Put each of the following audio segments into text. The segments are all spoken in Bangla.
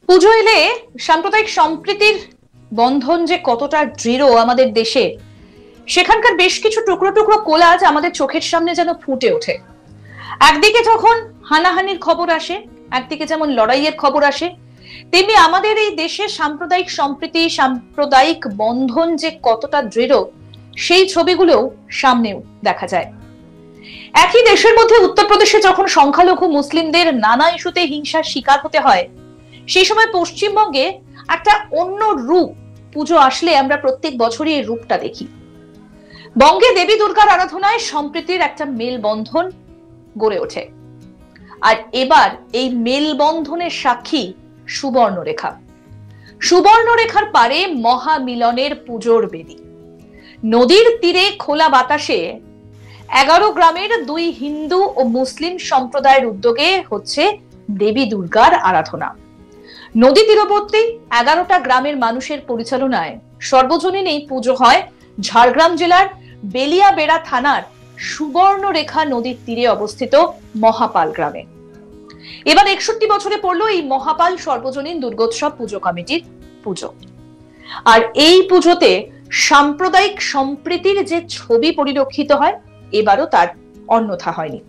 পুজো এলে সাম্প্রদায়িক সম্প্রীতির বন্ধন যে কতটা দৃঢ় আমাদের দেশে, সেখানকার বেশ কিছু টুকরো টুকরো কোলাজ আমাদের চোখের সামনে যেন ফুটে ওঠে। একদিকে যখন হানাহানির খবর আসে, একদিকে যেমন লড়াইয়ের খবর আসে, তেমনি আমাদের এই দেশে সাম্প্রদায়িক সম্প্রীতি, সাম্প্রদায়িক বন্ধন যে কতটা দৃঢ়, সেই ছবিগুলো সামনেও দেখা যায়। একই দেশের মধ্যে উত্তরপ্রদেশে যখন সংখ্যালঘু মুসলিমদের নানা ইস্যুতে হিংসার শিকার হতে হয়, সেই সময় পশ্চিমবঙ্গে একটা অন্য রূপ পুজো আসলে আমরা প্রত্যেক বছরই এই রূপটা দেখি। বঙ্গে দেবী দুর্গার আরাধনায় সম্প্রীতির একটা মেলবন্ধন গড়ে ওঠে। আর এবার এই মেলবন্ধনের সাক্ষী সুবর্ণরেখা। সুবর্ণরেখার পারে মহামিলনের পুজোর বেদি। নদীর তীরে খোলা বাতাসে 11 গ্রামের 2 হিন্দু ও মুসলিম সম্প্রদায়ের উদ্যোগে হচ্ছে দেবী দুর্গার আরাধনা। নদী তীরবর্তী 11টা গ্রামের মানুষের পরিচালনায় সর্বজনীন এই পুজো হয় ঝাড়গ্রাম জেলার বেলিয়াবেড়া থানার সুবর্ণরেখা নদীর তীরে অবস্থিত মহাপাল গ্রামে। এবার 61 বছরে পড়লো এই মহাপাল সর্বজনীন দুর্গোৎসব পুজো কমিটির পুজো। আর এই পুজোতে সাম্প্রদায়িক সম্প্রীতির যে ছবি পরিলক্ষিত হয়, এবারও তার অন্যথা হয়নি।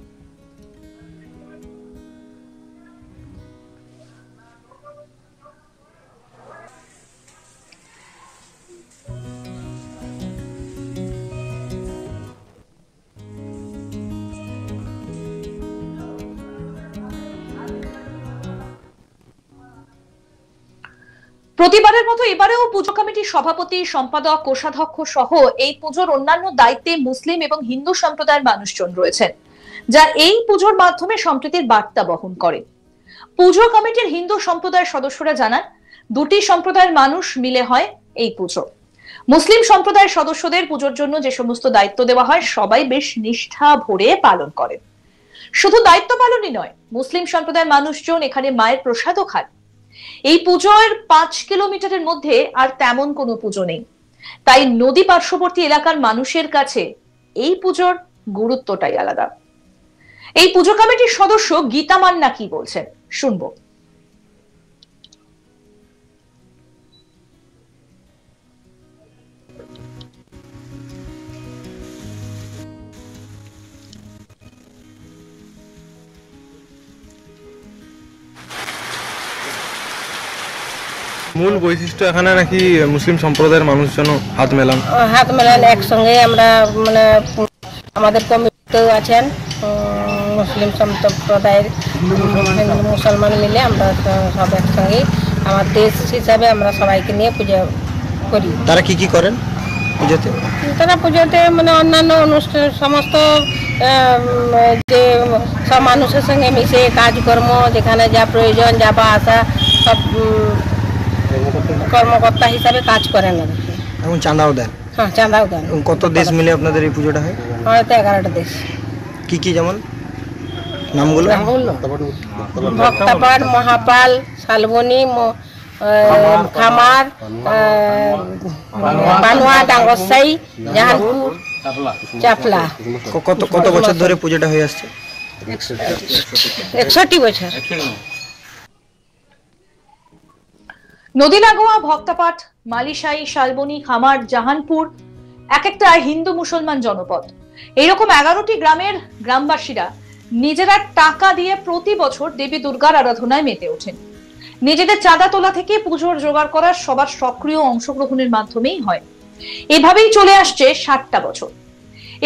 প্রতিবারের মতো এবারেও পুজো কমিটির সভাপতি, সম্পাদক, কোষাধ্যক্ষ সহ এই পুজোর অন্যান্য দায়িত্বে মুসলিম এবং হিন্দু সম্প্রদায়ের মানুষজন রয়েছেন, যা এই পুজোর মাধ্যমে সম্প্রীতির বার্তা বহন করে। পুজো কমিটির হিন্দু সম্প্রদায়ের সদস্যরা জানান, 2টি সম্প্রদায়ের মানুষ মিলে হয় এই পুজো। মুসলিম সম্প্রদায়ের সদস্যদের পুজোর জন্য যে সমস্ত দায়িত্ব দেওয়া হয়, সবাই বেশ নিষ্ঠা ভরে পালন করেন। শুধু দায়িত্ব পালনই নয়, মুসলিম সম্প্রদায়ের মানুষজন এখানে মায়ের প্রসাদও খান। এই পুজোর 5 কিলোমিটারের মধ্যে আর তেমন কোনো পুজো নেই, তাই নদী পার্শ্ববর্তী এলাকার মানুষের কাছে এই পুজোর গুরুত্বটাই আলাদা। এই পুজো কমিটির সদস্য গীতা মান্না কি বলছেন শুনবো। মূল বৈশিষ্ট্য এখানে নাকি মুসলিম সম্প্রদায়ের মানুষজন হাত মেলান একসঙ্গে আমরা মানে আমাদের কমিটিতেও আছেন মুসলিম সম্প্রদায়ের হিন্দু মুসলমান মিলে আমরা সব একসঙ্গে আমার দেশ হিসাবে আমরা সবাইকে নিয়ে পুজো করি। তারা কি করেন পুজোতে? তারা পুজোতে মানে অন্যান্য অনুষ্ঠান সমস্ত যে সব মানুষের সঙ্গে মিশে কাজকর্ম, যেখানে যা প্রয়োজন যাবা আসা সব কর্মকর্তা হিসাবে কাজ করেন। এখন চাঁদাও দেন? হ্যাঁ, চাঁদাও দেন। কত দেশ মিলে আপনাদের এই পুজোটা হয়? হয়তো 11টা দেশ। কি যেমন নামগুলো? ভক্তাপাড়, মহাপাল, শালবনী, খামার, বানোয়া, ডাঙ্গরসাই, জাহানপুর, চাপলা। কত বছর ধরে পুজোটা হয়ে আসছে? 61 বছর। নদী লাগোয়া ভক্তাপাট, মালিশাই, শালবনী, খামার, জাহানপুর একটা হিন্দু মুসলমান জনপদ। এইরকম 11টি গ্রামের গ্রামবাসীরা নিজেরা টাকা দিয়ে প্রতি বছর দেবী দুর্গার আরাধনায় মেতে ওঠেন। নিজেদের চাঁদা তোলা থেকে পুজোর জোগাড় করা সবার সক্রিয় অংশগ্রহণের মাধ্যমেই হয়। এভাবেই চলে আসছে 60টা বছর।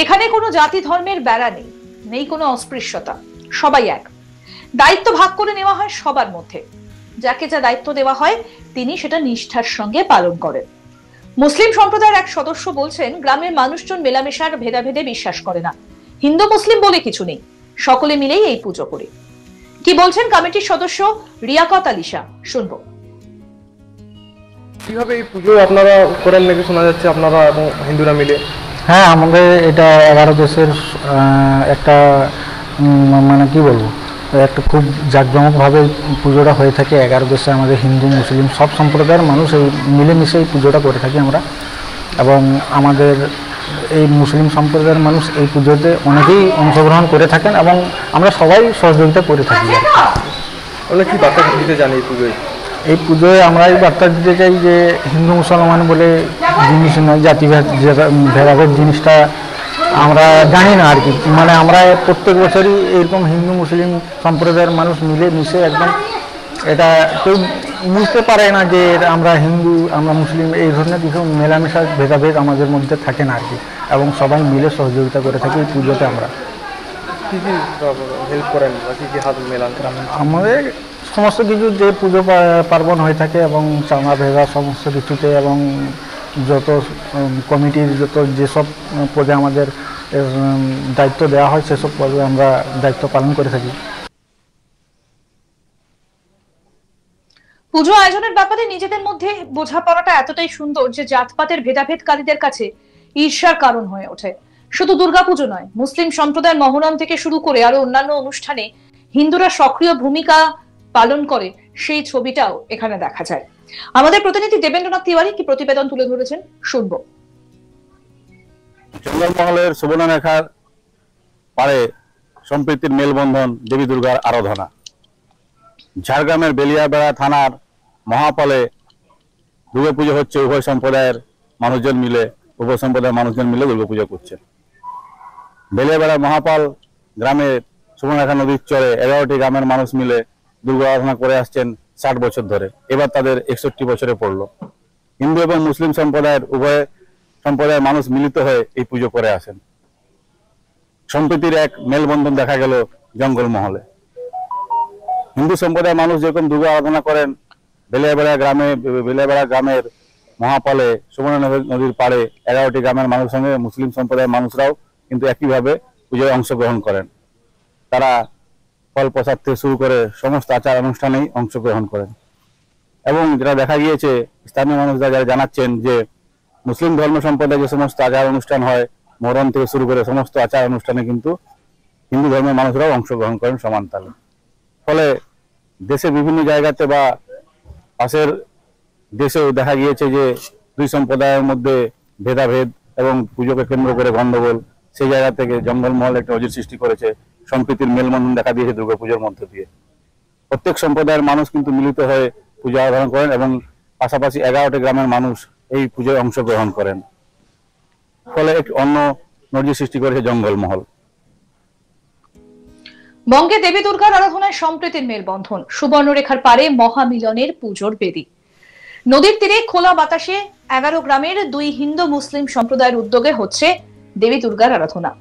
এখানে কোনো জাতি ধর্মের বেড়া নেই, নেই কোনো অস্পৃশ্যতা, সবাই এক। দায়িত্ব ভাগ করে নেওয়া হয় সবার মধ্যে। যাকে যা দায়িত্ব দেওয়া হয় তিনি সেটা নিষ্ঠার সঙ্গে পালন করেন। মুসলিম সম্প্রদায়ের এক সদস্য বলছেন, গ্রামের মানুষজন মেলামেশার ভেদাভেদে বিশ্বাস করে না। হিন্দু মুসলিম বলে কিছু নেই, সকলে মিলেই এই পুজো করে। কি বলছেন কমিটির সদস্য রিয়াকত আলিশা, শুনবো। কিভাবে এই পুজো আপনারা করেন নাকি শোনা যাচ্ছে আপনারা এবং হিন্দুরা মিলে? হ্যাঁ, আমাদের এটা 11 দেশের একটা মানে কি বলবো, একটা খুব জাঁকজমকভাবে পুজোটা হয়ে থাকে। 11 দেশে আমাদের হিন্দু মুসলিম সব সম্প্রদায়ের মানুষ এই মিলেমিশে এই পুজোটা করে থাকি আমরা। এবং আমাদের এই মুসলিম সম্প্রদায়ের মানুষ এই পুজোতে অনেকেই অংশগ্রহণ করে থাকেন এবং আমরা সবাই সহযোগিতা করে থাকি। কি বার্তা দিতে জানি এই পুজোয়? এই পুজোয় আমরা এই বার্তা দিতে চাই যে হিন্দু মুসলমান বলে জিনিস নয়, জাতিভেদ ভেদাভেদ জিনিসটা আমরা জানি না আর কি। মানে আমরা প্রত্যেক বছরই এরকম হিন্দু মুসলিম সম্প্রদায়ের মানুষ মিলে মিশে একদম, এটা কেউ বুঝতে পারে না যে আমরা হিন্দু আমরা মুসলিম, এই ধরনের কিছু মেলামেশা ভেদাভেদ আমাদের মধ্যে থাকে না আর কি, এবং সবাই মিলে সহযোগিতা করে থাকি এই পুজোতে। আমরা কি কি হেল্প করেন বা কি কি হাত মেলান? আমাদের সমস্ত কিছু যে পুজো পার্বণ হয়ে থাকে এবং চাঁদা ভেদা সমস্ত কিছুতে, এবং যত কমিটির যত যেসব পদে আমাদের দায়িত্ব দেওয়া হয় সেসব পদে আমরা দায়িত্ব পালন করে থাকি। পুজো আয়োজনের ব্যাপারে নিজেদের মধ্যে বোঝাপড়াটা এতটাই সুন্দর যে জাতপাতের ভেদাভেদকারীদের কাছে ঈর্ষার কারণ হয়ে ওঠে। শুধু দুর্গাপুজো নয়, মুসলিম সম্প্রদায়ের মহরম থেকে শুরু করে আরো অন্যান্য অনুষ্ঠানে হিন্দুরা সক্রিয় ভূমিকা পালন করে, সেই ছবিটাও এখানে দেখা যায়। আমাদের প্রতিনিধি দেবেন্দ্রনাথ তিওয়ারি কি প্রতিবেদন তুলে ধরেছেন, শুনবো। জঙ্গলমহলের সুবর্ণরেখার পারে সম্প্রীতির মেলবন্ধন দেবী দুর্গার আরাধনা। ঝাড়গ্রামের বেলিয়াবেড়া থানার মহাপালে দুর্গাপুজো হচ্ছে। উভয় সম্প্রদায়ের মানুষজন মিলে দুর্গাপূজা করছেন। বেলিয়াবেড়া মহাপাল গ্রামের সুবর্ণরেখা নদীর চরে 11টি গ্রামের মানুষ মিলে দুর্গা আরাধনা করে আসছেন 60 বছর ধরে। এবার তাদের 61 বছরে পড়লো। হিন্দু এবং মুসলিম সম্প্রদায়ের উভয় সম্প্রদায়ের মানুষ মিলিত হয়ে এই পুজো করে আসেন। সম্প্রীতির এক মেলবন্ধন দেখা গেল জঙ্গলমহলে। হিন্দু সম্প্রদায়ের মানুষ যেরকম দুর্গা আরাধনা করেন বেলিয়াবেড়া গ্রামের মহাপালে সুবর্ণ নদীর পাড়ে 11টি গ্রামের মানুষের সঙ্গে মুসলিম সম্প্রদায়ের মানুষরাও কিন্তু একইভাবে পুজোয় অংশগ্রহণ করেন। তারা ফল প্রসাদ থেকে শুরু করে সমস্ত আচার অনুষ্ঠানেই অংশগ্রহণ করেন। এবং যেটা দেখা গিয়েছে, স্থানীয় মানুষরা যারা জানাচ্ছেন যে মুসলিম ধর্ম সম্প্রদায়ে যে সমস্ত আচার অনুষ্ঠান হয়, মহরম থেকে শুরু করে সমস্ত আচার অনুষ্ঠানে কিন্তু হিন্দু ধর্মের মানুষরাও অংশগ্রহণ করেন সমান তালে। ফলে দেশের বিভিন্ন জায়গাতে বা পাশের দেশেও দেখা গিয়েছে যে দুই সম্প্রদায়ের মধ্যে ভেদাভেদ এবং পুজোকে কেন্দ্র করে গন্ডগোল, সেই জায়গা থেকে জঙ্গলমহল একটা নজির সৃষ্টি করেছে। সম্প্রীতির মেলবন্ধন দেখা দিয়েছে দুর্গাপুজোর মধ্য দিয়ে। প্রত্যেক সম্প্রদায়ের মানুষ কিন্তু মিলিত হয়ে পূজা আরাধনা করেন এবং পাশাপাশি 11টি গ্রামের মানুষ এই পুজোয় অংশগ্রহণ করেন। ফলে এক অন্য নজির সৃষ্টি করেছে জঙ্গলমহল। বঙ্গে দেবী দুর্গার আরাধনায় সম্প্রীতির মেলবন্ধন, সুবর্ণরেখার পারে মহামিলনের পুজোর বেদি। নদীর তীরে খোলা বাতাসে 11 গ্রামের দুই হিন্দু মুসলিম সম্প্রদায়ের উদ্যোগে হচ্ছে দেবী দুর্গার আরাধনা।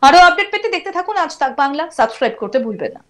আরো আপডেট পেতে দেখতে থাকুন আজ তাক বাংলা, সাবস্ক্রাইব করতে ভুলবেন না।